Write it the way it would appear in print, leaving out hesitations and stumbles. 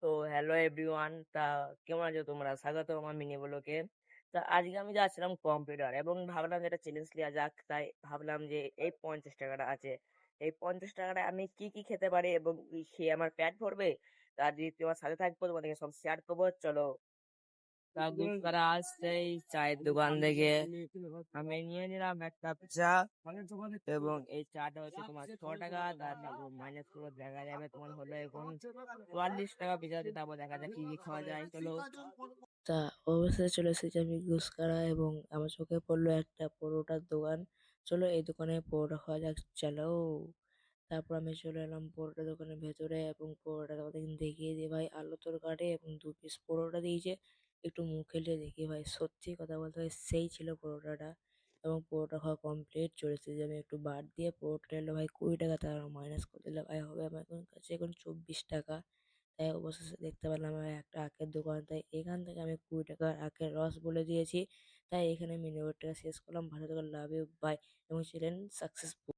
তো hello everyone, কেমন আছো তোমরা? স্বাগত আমার মিনি ব্লগে। আজকে আমি যাচ্ছিলাম কম্পিউটার এবং ভাবলাম যে একটা চ্যালেঞ্জ নেওয়া যাক। তাই ভাবলাম যে এই 50 টাকাটা আছে, এই 50 টাকাটা আমি কি কি খেতে পারি এবং খেয়ে আমার পেট ভরবে। যদি তোমার সাথে থাকবো, তোমাদেরকে সব শেয়ার করবো। চলো। গুপ্তারা আসছেই চায়ের দোকান থেকে আমি নিয়ে নিলাম এক কাপ চা। এবং এই চাটা হচ্ছে তোমার 6 টাকা, তার মাইনাস করে দেখা যাবে তোমার হলো এখন 44 টাকা পিছাতে। তারপর দেখা যাক কি কি খাওয়া যায়। চলো। তা অবশেষে চলে এসেছি আমি গুসকারা, এবং আমার চোখে পড়লো একটা পরোটার দোকান। চলো এই দোকানে পরোটা খাওয়া যাক, চলো। তারপর আমি চলে এলাম পরোটা দোকানের ভেতরে, এবং পরোটা তোমাদের দেখিয়ে দিই ভাই, আলু তরকারি এবং 2 পিস পরোটা দিয়েছে। একটু মুখে নিয়ে দেখি ভাই, সত্যি কথা বলতে ভাই সেই ছিল পরোটাটা। এবং পরোটা খাওয়া কমপ্লিট, চলে এসেছি আমি একটু বাদ দিয়ে। পরোটা এলো ভাই 20 টাকা, তার মাইনাস করে দিলে ভাই হবে আমার কাছে এখন 24 টাকা। তাই অবশেষে দেখতে পেলাম আমি একটা আখের দোকান, তাই এখান থেকে আমি 20 টাকার আখের রস বলে দিয়েছি। তাই এখানে মিনি ব্লগটা শেষ করলাম। ভালো থাকো, লাভ ইউ, বাই, এবং ছিলেন সাকসেসফুল।